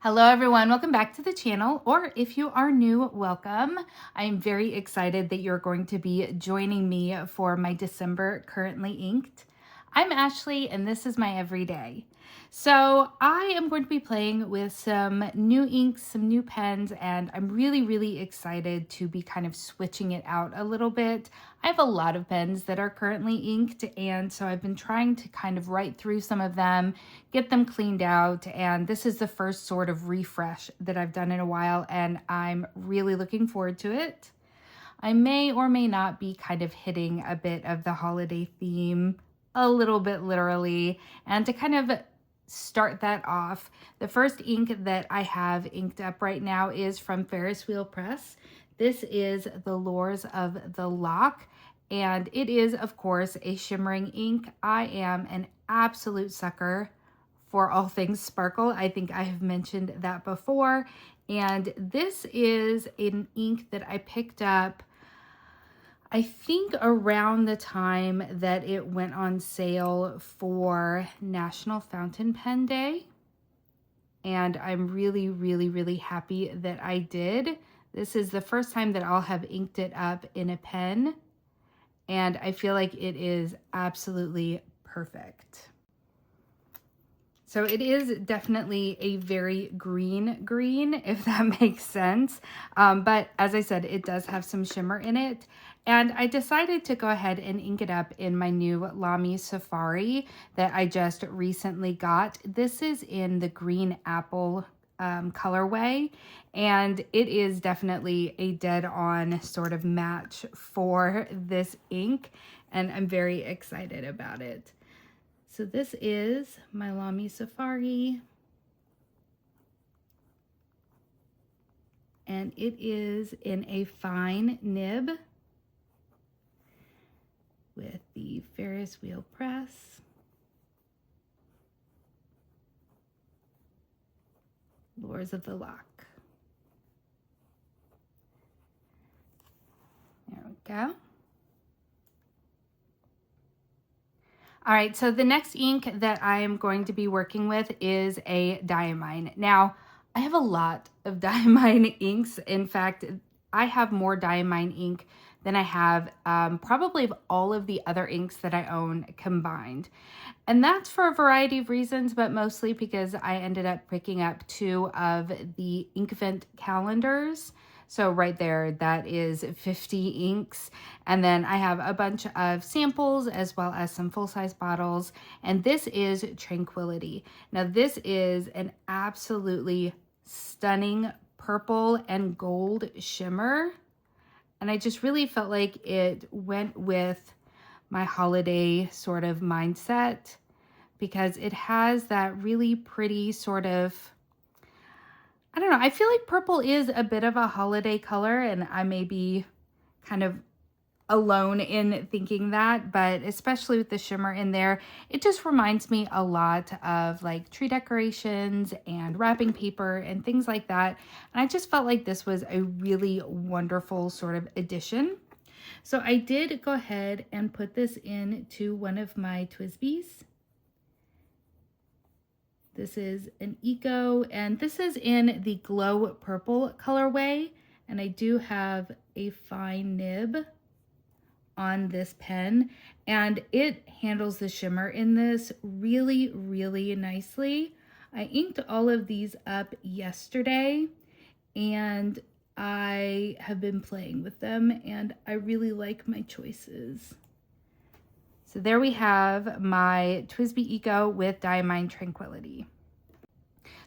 Hello everyone, welcome back to the channel, or if you are new, welcome. I am very excited that you're going to be joining me for my December Currently Inked. I'm Ashley and this is my everyday. So I am going to be playing with some new inks, some new pens, and I'm really excited to be kind of switching it out a little bit. I have a lot of pens that are currently inked, and so I've been trying to kind of write through some of them, get them cleaned out, and this is the first sort of refresh that I've done in a while, and I'm really looking forward to it. I may or may not be kind of hitting a bit of the holiday theme, a little bit literally, and to kind of start that off, the first ink that I have inked up right now is from Ferris Wheel Press. This is the Lures of the Lock, and it is, of course, a shimmering ink. I am an absolute sucker for all things sparkle. I think I have mentioned that before, and this is an ink that I picked up I think around the time that it went on sale for National Fountain Pen Day. And I'm really happy that I did. This is the first time that I'll have inked it up in a pen. And I feel like it is absolutely perfect. So it is definitely a very green, if that makes sense. But as I said, it does have some shimmer in it. And I decided to go ahead and ink it up in my new Lamy Safari that I just recently got. This is in the green apple colorway, and it is definitely a dead-on sort of match for this ink, and I'm very excited about it. So this is my Lamy Safari, and it is in a fine nib with the Ferris Wheel Press. Lures of the Lock. There we go. All right, so the next ink that I am going to be working with is a diamine. Now, I have a lot of diamine inks. In fact, I have more diamine ink than I have probably of all of the other inks that I own combined. And that's for a variety of reasons, but mostly because I ended up picking up 2 of the Inkvent calendars. So right there, that is 50 inks. And then I have a bunch of samples as well as some full-size bottles. And this is Tranquility. Now this is an absolutely stunning purple and gold shimmer. And I just really felt like it went with my holiday sort of mindset because it has that really pretty sort of, I don't know, I feel like purple is a bit of a holiday color, and I may be kind of alone in thinking that, but especially with the shimmer in there, it just reminds me a lot of like tree decorations and wrapping paper and things like that. And I just felt like this was a really wonderful sort of addition. So I did go ahead and put this into one of my TWSBIs. This is an Eco, and this is in the Glow Purple colorway, and I do have a fine nib on this pen, and it handles the shimmer in this really nicely. I inked all of these up yesterday, and I have been playing with them, and I really like my choices. So there we have my TWSBI Eco with Diamine Tranquility.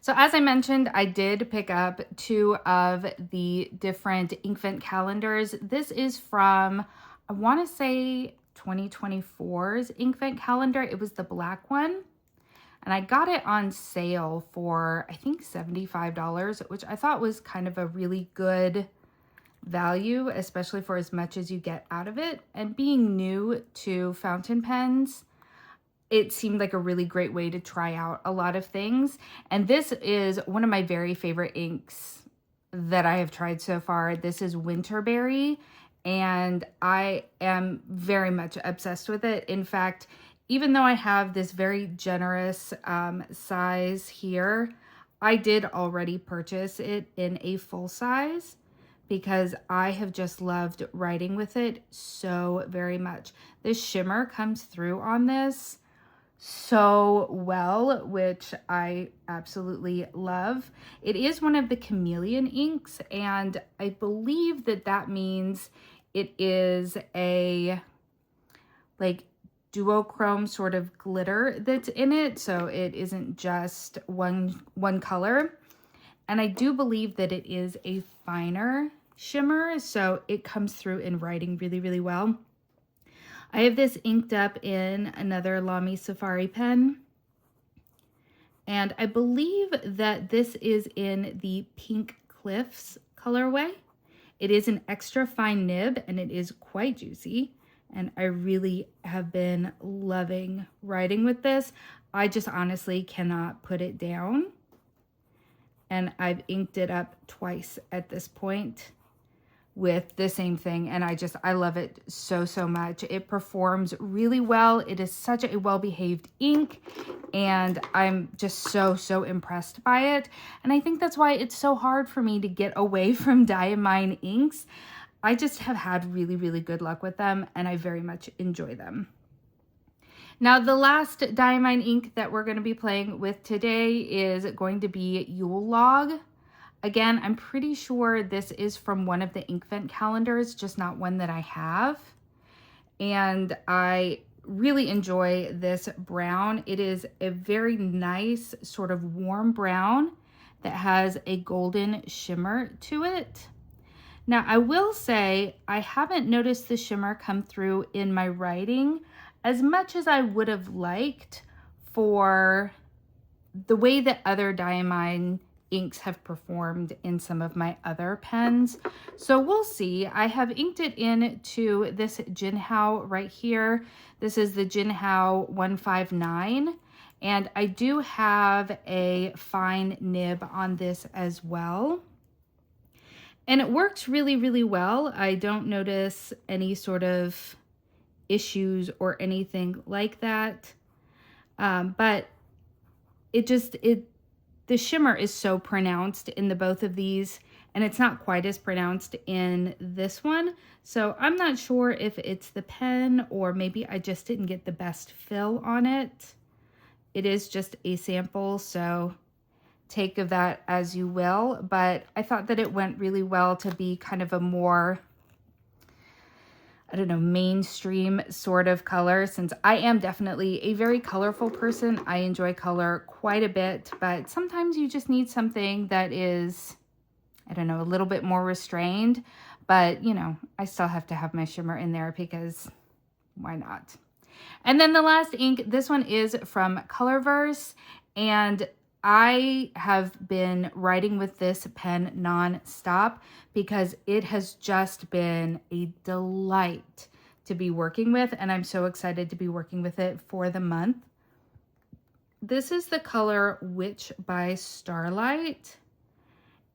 So as I mentioned, I did pick up 2 of the different Inkvent calendars. This is from, I want to say 2024's Inkvent calendar. It was the black one. And I got it on sale for, I think, $75, which I thought was kind of a really good value, especially for as much as you get out of it. And being new to fountain pens, it seemed like a really great way to try out a lot of things. And this is one of my very favorite inks that I have tried so far. This is Winterberry, and I am very much obsessed with it. In fact, even though I have this very generous size here, I did already purchase it in a full size because I have just loved writing with it so very much. The shimmer comes through on this so well, which I absolutely love. It is one of the chameleon inks, and I believe that that means it is a like duochrome sort of glitter that's in it, so it isn't just one color. And I do believe that it is a finer shimmer, so it comes through in writing really, really well. I have this inked up in another Lamy Safari pen, and I believe that this is in the Pink Cliffs colorway. It is an extra fine nib, and it is quite juicy, and I really have been loving writing with this. I just honestly cannot put it down, and I've inked it up twice at this point with the same thing, and I love it so much. It performs really well. It is such a well-behaved ink, and I'm just so impressed by it. And I think that's why it's so hard for me to get away from diamine inks. I just have had really good luck with them, and I very much enjoy them. Now, the last diamine ink that we're going to be playing with today is going to be Yule Log. Again, I'm pretty sure this is from one of the Inkvent calendars, just not one that I have. And I really enjoy this brown. It is a very nice sort of warm brown that has a golden shimmer to it. Now, I will say I haven't noticed the shimmer come through in my writing as much as I would have liked for the way that other diamine inks have performed in some of my other pens. So we'll see. I have inked it into this Jinhao right here. This is the Jinhao 159, and I do have a fine nib on this as well. And it works really well. I don't notice any sort of issues or anything like that. But the shimmer is so pronounced in the both of these, and it's not quite as pronounced in this one. So I'm not sure if it's the pen or maybe I just didn't get the best fill on it. It is just a sample, so take of that as you will. But I thought that it went really well to be kind of a more, I don't know, mainstream sort of color, since I am definitely a very colorful person. I enjoy color quite a bit, but sometimes you just need something that is, I don't know, a little bit more restrained. But, you know, I still have to have my shimmer in there because why not? And then the last ink, this one is from Colorverse, and I have been writing with this pen non-stop because it has just been a delight to be working with, and I'm so excited to be working with it for the month. This is the color Witch by Starlight,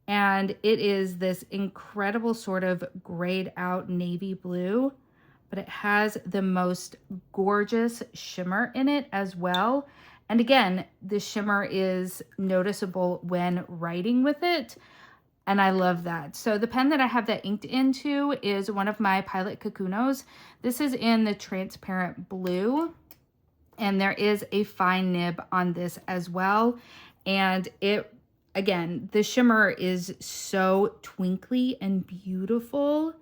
and it is this incredible sort of grayed out navy blue, but it has the most gorgeous shimmer in it as well. And again, the shimmer is noticeable when writing with it, and I love that. So the pen that I have that inked into is one of my Pilot Kakunos. This is in the transparent blue, and there is a fine nib on this as well. And it, again, the shimmer is so twinkly and beautiful,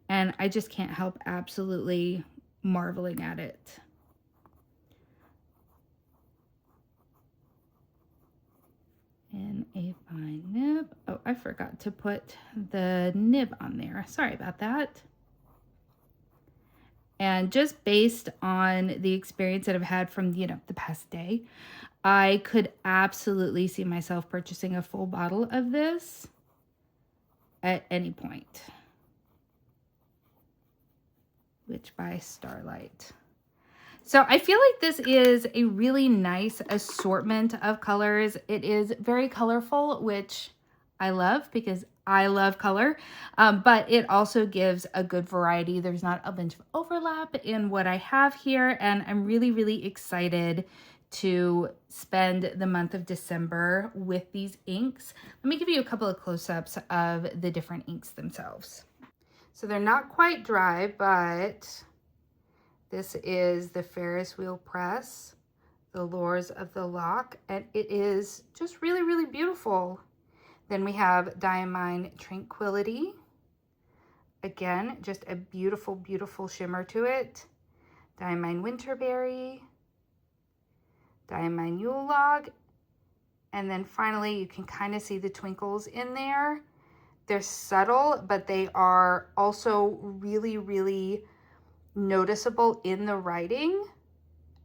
and I just can't help absolutely marveling at it. In a fine nib. Oh, I forgot to put the nib on there. Sorry about that. And just based on the experience that I've had from, you know, the past day, I could absolutely see myself purchasing a full bottle of this at any point. Witch by Starlight. So I feel like this is a really nice assortment of colors. It is very colorful, which I love because I love color, but it also gives a good variety. There's not a bunch of overlap in what I have here, and I'm really excited to spend the month of December with these inks. Let me give you a couple of close-ups of the different inks themselves. So they're not quite dry, but this is the Ferris wheel press, the Lures of the Lock, and it is just really, really beautiful. Then we have Diamine Tranquility. Again, just a beautiful, beautiful shimmer to it. Diamine Winterberry, Diamine Yule Log, and then finally you can kind of see the twinkles in there. They're subtle, but they are also really, really noticeable in the writing.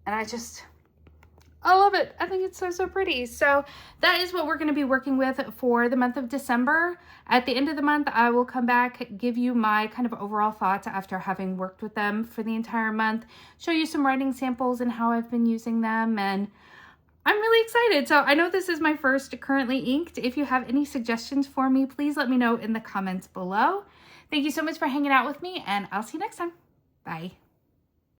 And I love it. I think it's so, so pretty. So that is what we're going to be working with for the month of December. At the end of the month, I will come back, give you my kind of overall thoughts after having worked with them for the entire month, show you some writing samples and how I've been using them. And I'm really excited. So I know this is my first currently inked. If you have any suggestions for me, please let me know in the comments below. Thank you so much for hanging out with me, and I'll see you next time. Bye.